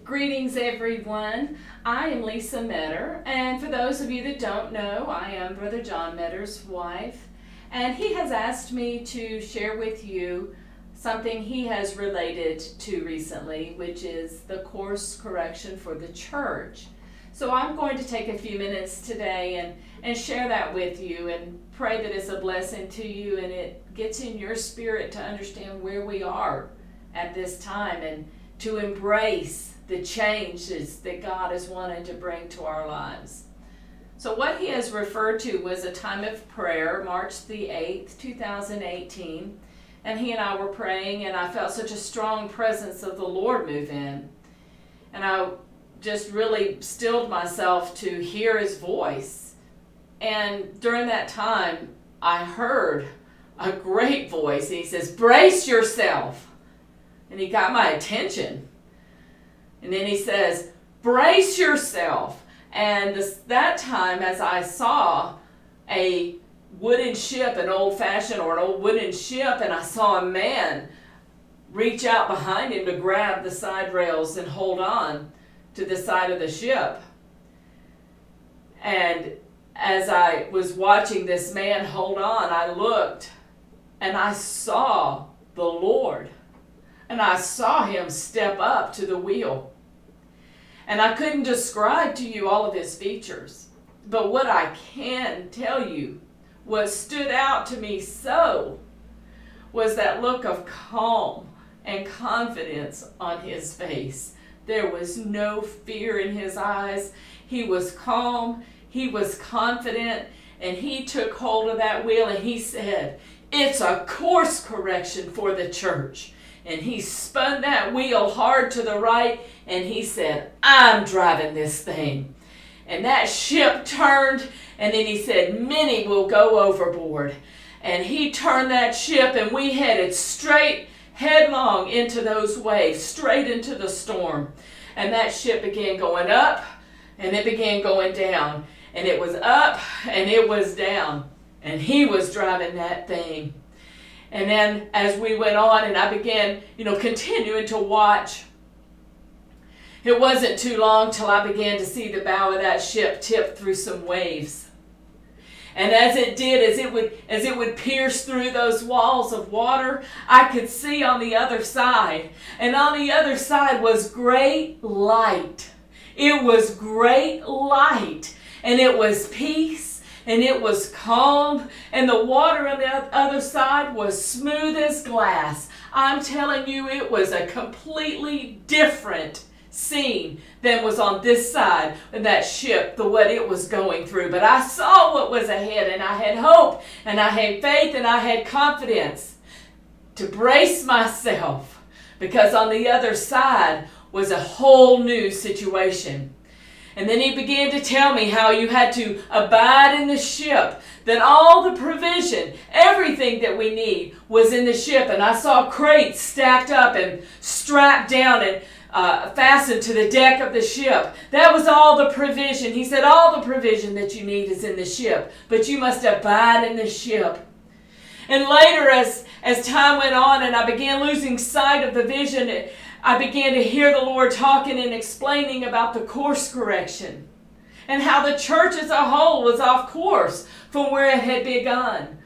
Greetings, everyone. I am Lisa Metter, and for those of you that don't know, I am Brother John Metter's wife, and he has asked me to share with you something he has related to recently, which is the course correction for the church. So I'm going to take a few minutes today and share that with you and pray that it's a blessing to you and it gets in your spirit to understand where we are at this time and to embrace the changes that God is wanting to bring to our lives. So what he has referred to was a time of prayer, March the 8th, 2018. And he and I were praying, and I felt such a strong presence of the Lord move in. And I just really stilled myself to hear his voice. And during that time, I heard a great voice. He says, "Brace yourself." And he got my attention. And then he says, "Brace yourself." And that time, as I saw a wooden ship, an old-fashioned or an old wooden ship, and I saw a man reach out behind him to grab the side rails and hold on to the side of the ship. And as I was watching this man hold on, I looked and I saw the Lord. And I saw him step up to the wheel. And I couldn't describe to you all of his features. But what I can tell you, what stood out to me so, was that look of calm and confidence on his face. There was no fear in his eyes. He was calm, he was confident, and he took hold of that wheel and he said, "It's a course correction for the church." And he spun that wheel hard to the right, and he said, "I'm driving this thing." And that ship turned, and then he said, "Many will go overboard." And he turned that ship, and we headed straight headlong into those waves, straight into the storm. And that ship began going up, and it began going down. And it was up, and it was down. And he was driving that thing. And then as we went on and I began, continuing to watch, it wasn't too long till I began to see the bow of that ship tip through some waves. And as it did, as it would pierce through those walls of water, I could see on the other side. And on the other side was great light. It was great light. And it was peace. And it was calm, and the water on the other side was smooth as glass. I'm telling you, it was a completely different scene than was on this side of that ship, what it was going through. But I saw what was ahead, and I had hope, and I had faith, and I had confidence to brace myself, because on the other side was a whole new situation. And then he began to tell me how you had to abide in the ship, that all the provision, everything that we need was in the ship. And I saw crates stacked up and strapped down and fastened to the deck of the ship. That was all the provision. He said, all the provision that you need is in the ship, but you must abide in the ship. And later, as time went on and I began losing sight of the vision, I began to hear the Lord talking and explaining about the course correction and how the church as a whole was off course from where it had begun.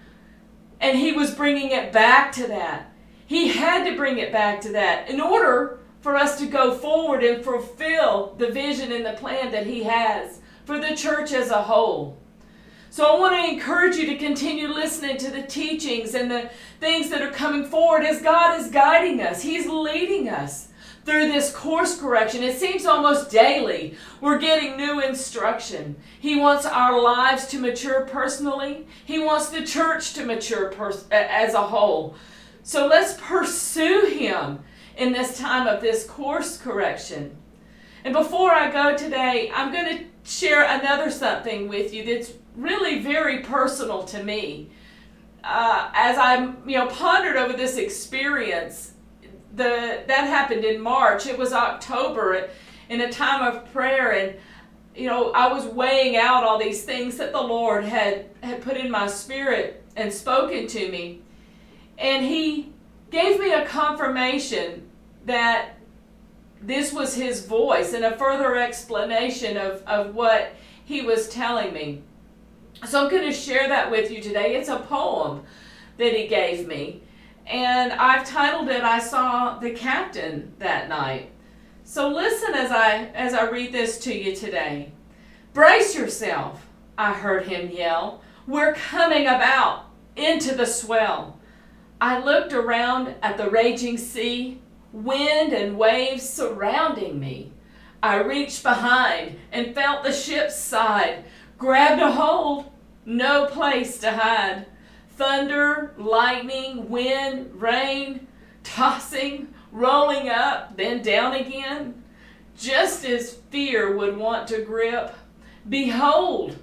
And he was bringing it back to that. He had to bring it back to that in order for us to go forward and fulfill the vision and the plan that he has for the church as a whole. So I want to encourage you to continue listening to the teachings and the things that are coming forward as God is guiding us. He's leading us through this course correction. It seems almost daily we're getting new instruction. He wants our lives to mature personally. He wants the church to mature as a whole. So let's pursue him in this time of this course correction. And before I go today, I'm going to share another something with you that's really very personal to me. As I pondered over this experience, that happened in March. It was October in a time of prayer, and I was weighing out all these things that the Lord had put in my spirit and spoken to me. And he gave me a confirmation that this was his voice and a further explanation of what he was telling me. So I'm going to share that with you today. It's a poem that he gave me, and I've titled it, I Saw the Captain That Night. So listen as I read this to you today. Brace yourself, I heard him yell. We're coming about into the swell. I looked around at the raging sea, wind and waves surrounding me. I reached behind and felt the ship's side, grabbed a hold, no place to hide. Thunder, lightning, wind, rain, tossing, rolling up, then down again. Just as fear would want to grip, behold,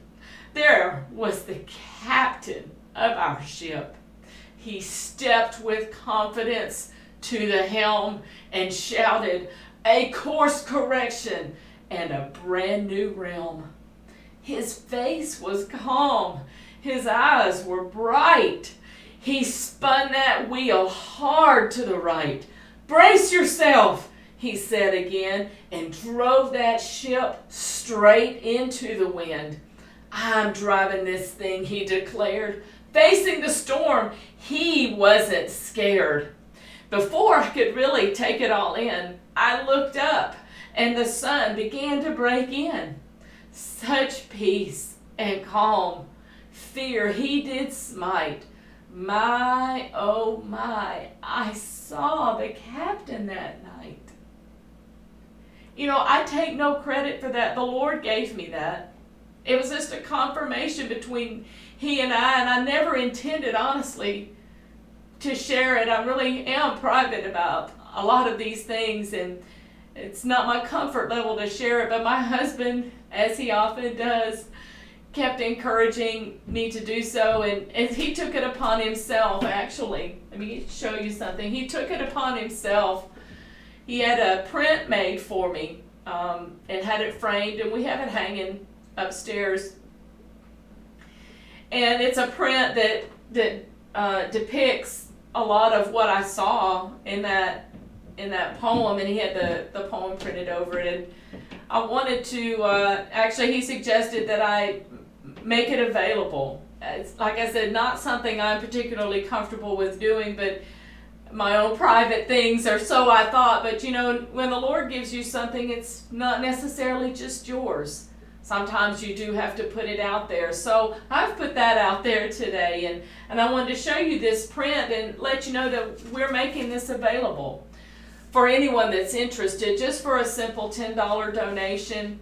there was the captain of our ship. He stepped with confidence to the helm and shouted a course correction and a brand new realm. His face was calm. His eyes were bright. He spun that wheel hard to the right. Brace yourself, he said again, and drove that ship straight into the wind. I'm driving this thing, he declared. Facing the storm, he wasn't scared. Before I could really take it all in, I looked up and the sun began to break in. Such peace and calm, fear he did smite. My, oh my, I saw the captain that night. You know, I take no credit for that. The Lord gave me that. It was just a confirmation between he and I never intended, honestly, to share it. I really am private about a lot of these things, and it's not my comfort level to share it, but my husband, as he often does, kept encouraging me to do so, and he took it upon himself, actually. Let me show you something. He took it upon himself. He had a print made for me and had it framed, and we have it hanging upstairs. And it's a print that depicts a lot of what I saw in that poem, and he had the poem printed over it. And I wanted to, actually he suggested that I make it available. It's, like I said, not something I'm particularly comfortable with doing, but my own private things, or so I thought. But you know, when the Lord gives you something, it's not necessarily just yours. Sometimes you do have to put it out there. So I've put that out there today, and I wanted to show you this print and let you know that we're making this available for anyone that's interested, just for a simple $10 donation.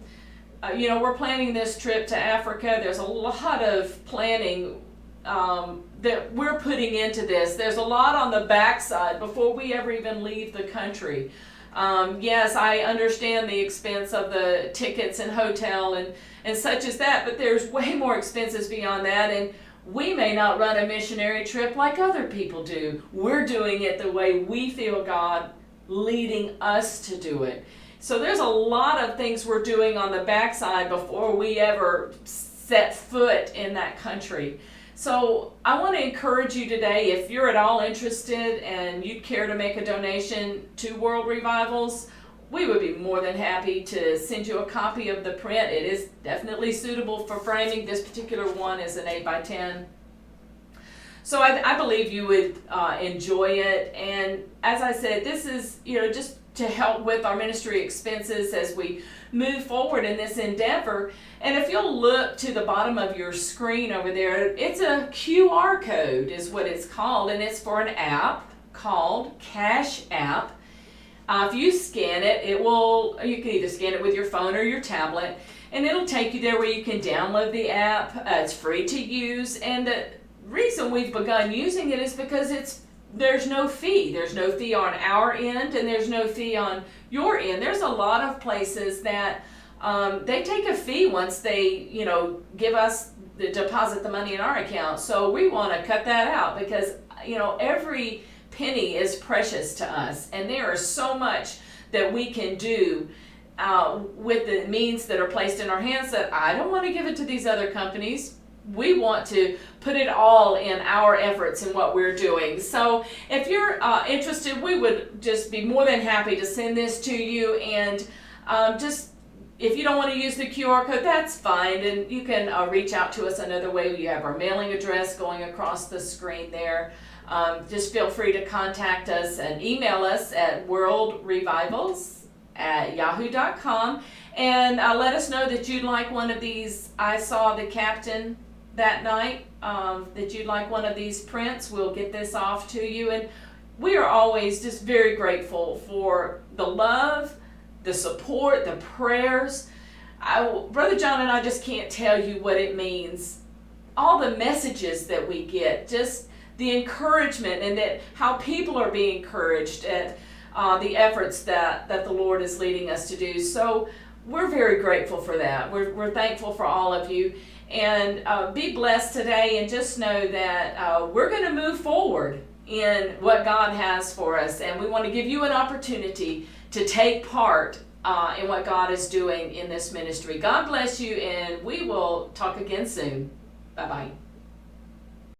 You know, we're planning this trip to Africa. There's a lot of planning that we're putting into this. There's a lot on the backside before we ever even leave the country. Yes, I understand the expense of the tickets and hotel and such as that, but there's way more expenses beyond that, and we may not run a missionary trip like other people do. We're doing it the way we feel God leading us to do it. So there's a lot of things we're doing on the backside before we ever set foot in that country. So I want to encourage you today, if you're at all interested and you'd care to make a donation to World Revivals, we would be more than happy to send you a copy of the print. It is definitely suitable for framing. This particular one is an 8x10. So I believe you would enjoy it. And as I said, this is, you know, just to help with our ministry expenses as we move forward in this endeavor. And if you'll look to the bottom of your screen over there, it's a QR code is what it's called, and it's for an app called Cash App. If you scan it, you can either scan it with your phone or your tablet, and it'll take you there where you can download the app. It's free to use, and the reason we've begun using it is because there's no fee. There's no fee on our end, and there's no fee on your end. There's a lot of places that they take a fee once they, you know, give us deposit the money in our account. So we want to cut that out because, you know, every penny is precious to us, and there is so much that we can do with the means that are placed in our hands that I don't want to give it to these other companies. we want to put it all in our efforts in what we're doing. So if you're interested, we would just be more than happy to send this to you. And just if you don't want to use the QR code, that's fine. And you can reach out to us another way. You have our mailing address going across the screen there. Just feel free to contact us and email us at worldrevivals@yahoo.com. And let us know that you'd like one of these I Saw the Captain that night, that you'd like one of these prints. We'll get this off to you. And we are always just very grateful for the love, the support, the prayers. Brother John and I just can't tell you what it means. All the messages that we get, just the encouragement, and that how people are being encouraged at the efforts that the Lord is leading us to do. So we're very grateful for that. We're thankful for all of you. And be blessed today, and just know that we're going to move forward in what God has for us. And we want to give you an opportunity to take part in what God is doing in this ministry. God bless you, and we will talk again soon. Bye-bye.